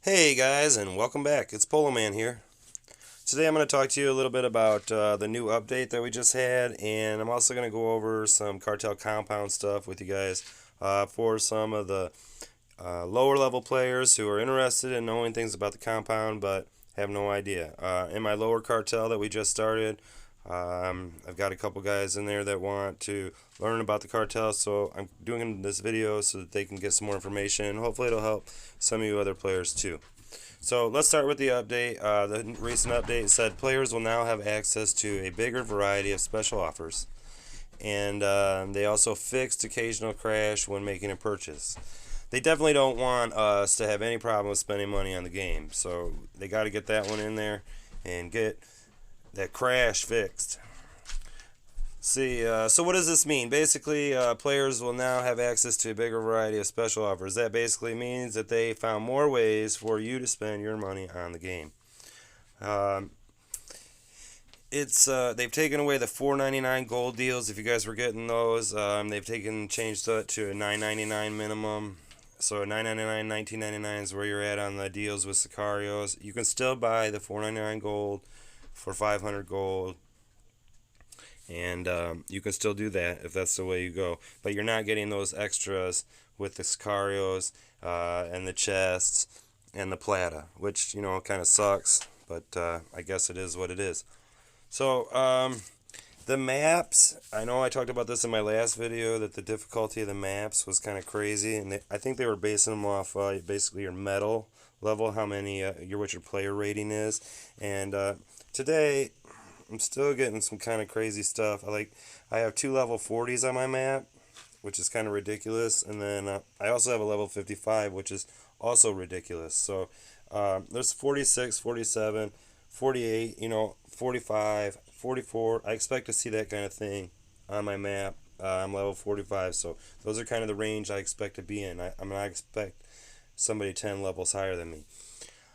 Hey guys, and welcome back. It's Polo Man here. Today I'm going to talk to you a little bit about the new update that we just had, and I'm also going to go over some Cartel compound stuff with you guys for some of the lower level players who are interested in knowing things about the compound but have no idea. In my lower cartel that we just started, I've got a couple guys in there that want to learn about the cartel, so I'm doing this video so that they can get some more information, and hopefully it'll help some of you other players too. So let's start with the update. The recent update said players will now have access to a bigger variety of special offers, and they also fixed occasional crash when making a purchase. They definitely don't want us to have any problem with spending money on the game, so they got to get that one in there and get that crash fixed. See, so what does this mean? Basically, players will now have access to a bigger variety of special offers. That basically means that they found more ways for you to spend your money on the game. Um, it's they've taken away the $4.99 gold deals. If you guys were getting those, they've changed that to a $9.99 minimum. So $9.99, $19.99 is where you're at on the deals with Sicarios. You can still buy the $4.99 gold for 500 gold, and you can still do that if that's the way you go. But you're not getting those extras with the Sicarios and the chests and the plata, which kind of sucks. But I guess it is what it is. So the maps, I know I talked about this in my last video, that the difficulty of the maps was kind of crazy, and I think they were basing them off basically your medal level, how many what your player rating is. And today I'm still getting some kind of crazy stuff. I have two level 40s on my map, which is kind of ridiculous, and then I also have a level 55, which is also ridiculous. So there's 46, 47, 48, 45, 44. I expect to see that kind of thing on my map. I'm level 45, so those are kind of the range I expect to be in. I expect somebody 10 levels higher than me.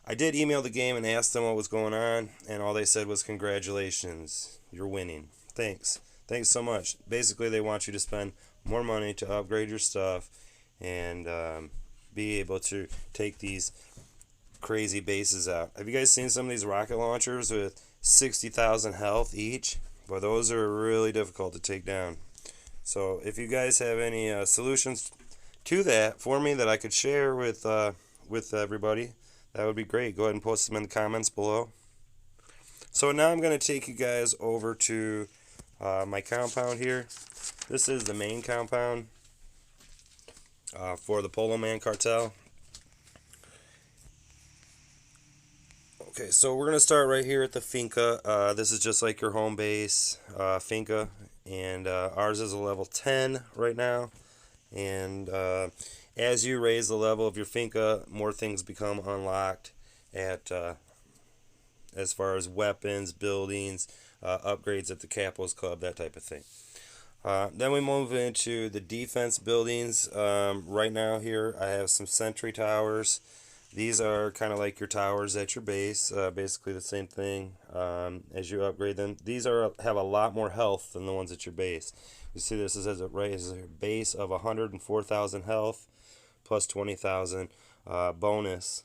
I did email the game and ask them what was going on, and all they said was, "Congratulations, you're winning. Thanks. Thanks so much." Basically, they want you to spend more money to upgrade your stuff and be able to take these crazy bases out. Have you guys seen some of these rocket launchers with 60,000 health each? Well, those are really difficult to take down. So if you guys have any solutions to that for me that I could share with everybody, that would be great. Go ahead and post them in the comments below. So now I'm going to take you guys over to my compound here. This is the main compound for the Polo Man Cartel. Okay, so we're going to start right here at the finca. This is just like your home base finca, and ours is a level 10 right now. And as you raise the level of your finca, more things become unlocked at as far as weapons, buildings, upgrades at the Capos Club, that type of thing. Then we move into the defense buildings. Right now here I have some sentry towers. These are kind of like your towers at your base, basically the same thing as you upgrade them. These have a lot more health than the ones at your base. You see this is a base of 104,000 health plus 20,000 bonus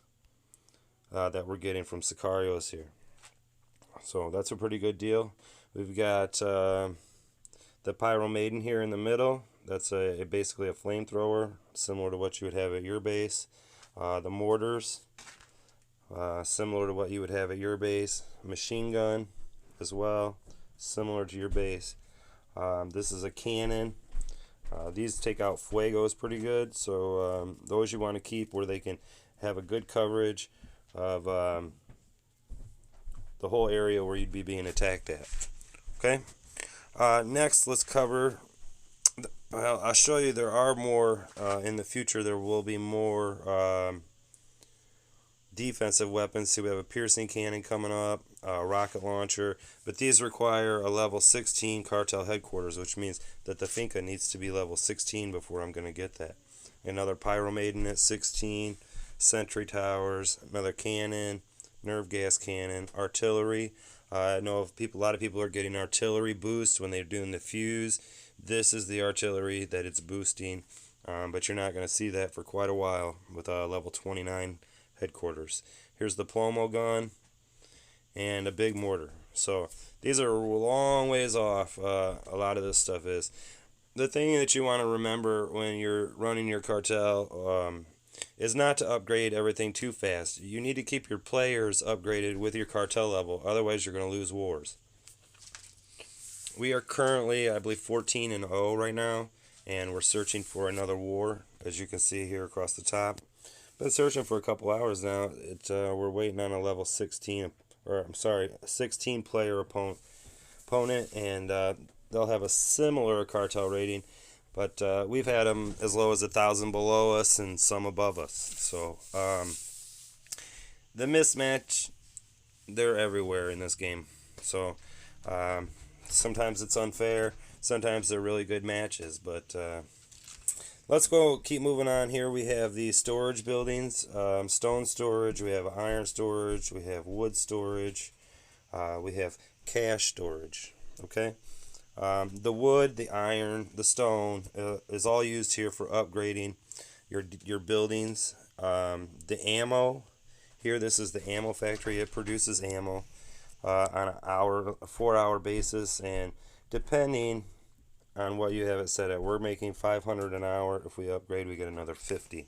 that we're getting from Sicarios here. So that's a pretty good deal. We've got the Pyro Maiden here in the middle. That's basically a flamethrower, similar to what you would have at your base. The mortars, similar to what you would have at your base. Machine gun as well, similar to your base. This is a cannon. These take out fuegos pretty good, so those you want to keep where they can have a good coverage of the whole area where you'd be being attacked at. Okay. Next, let's cover. Well, I'll show you there are more in the future. There will be more defensive weapons. See, we have a piercing cannon coming up, a rocket launcher, but these require a level 16 cartel headquarters, which means that the finca needs to be level 16 before I'm going to get that. Another Pyro Maiden at 16, sentry towers, another cannon, nerve gas cannon, artillery. I know a lot of people are getting artillery boost when they're doing the fuse. This is the artillery that it's boosting, but you're not going to see that for quite a while with a level 29 headquarters. Here's the Plomo gun and a big mortar. So these are a long ways off. A lot of this stuff is. The thing that you want to remember when you're running your cartel is not to upgrade everything too fast. You need to keep your players upgraded with your cartel level, otherwise you're going to lose wars. We are currently, I believe, 14-0 right now, and we're searching for another war, as you can see here across the top. Been searching for a couple hours now. We're waiting on a level 16, or I'm sorry, 16 player opponent, and they'll have a similar cartel rating, but we've had them as low as 1,000 below us and some above us. So the mismatch, they're everywhere in this game. So sometimes it's unfair, sometimes they're really good matches, but let's keep moving on here. We have these storage buildings, stone storage, we have iron storage, we have wood storage, we have cash storage. Okay, the wood, the iron, the stone is all used here for upgrading your buildings. The ammo here, this is the ammo factory. It produces ammo on a 4-hour basis, and depending on what you have it set at, we're making 500 an hour. If we upgrade, we get another 50.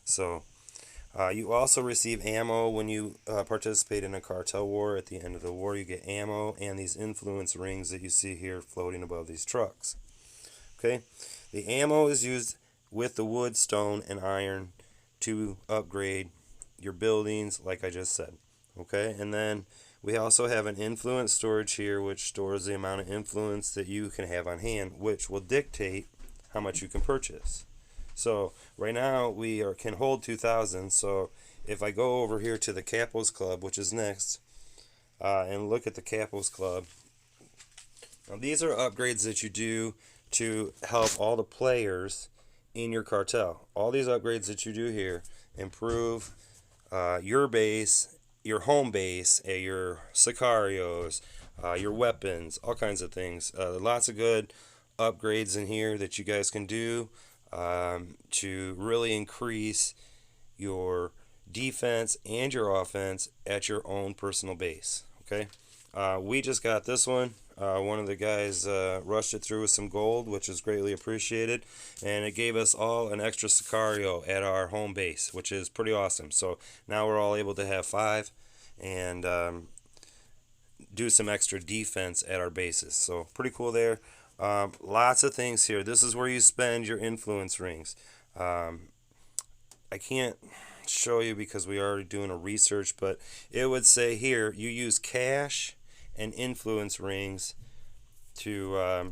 So you also receive ammo when you participate in a cartel war. At the end of the war, you get ammo and these influence rings that you see here floating above these trucks. Okay, the ammo is used with the wood, stone, and iron to upgrade your buildings, like I just said. Okay, and then we also have an influence storage here, which stores the amount of influence that you can have on hand, which will dictate how much you can purchase. So right now we can hold 2,000. So if I go over here to the Capos Club, which is next, and look at the Capos Club, now these are upgrades that you do to help all the players in your cartel. All these upgrades that you do here improve your base, your home base, your sicarios, your weapons, all kinds of things. Lots of good upgrades in here that you guys can do to really increase your defense and your offense at your own personal base. Okay, we just got this one. One of the guys rushed it through with some gold, which is greatly appreciated, and it gave us all an extra Sicario at our home base, which is pretty awesome. So now we're all able to have 5 and do some extra defense at our bases. So pretty cool there. Lots of things here. This is where you spend your influence rings. I can't show you because we are already doing a research, but it would say here you use cash and influence rings to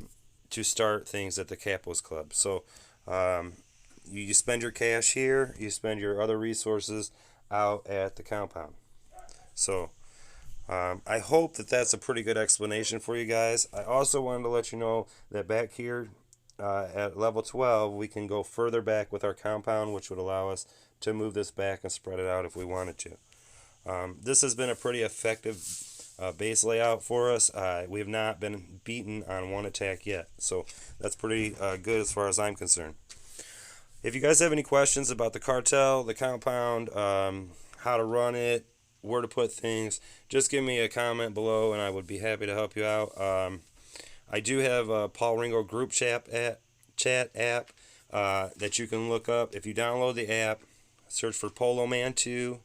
start things at the Capos Club. So you spend your cash here, you spend your other resources out at the compound. So I hope that that's a pretty good explanation for you guys. I also wanted to let you know that back here at level 12, we can go further back with our compound, which would allow us to move this back and spread it out if we wanted to. This has been a pretty effective base layout for us. We have not been beaten on one attack yet, so that's pretty good as far as I'm concerned. If you guys have any questions about the cartel, the compound, how to run it, where to put things, just give me a comment below and I would be happy to help you out. I do have a Paul Ringo group chat app that you can look up. If you download the app, search for Polo Man 2,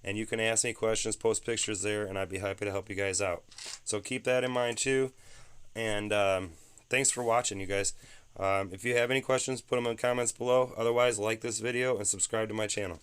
and you can ask me questions, post pictures there, and I'd be happy to help you guys out. So keep that in mind too. And thanks for watching, you guys. If you have any questions, put them in the comments below. Otherwise, like this video and subscribe to my channel.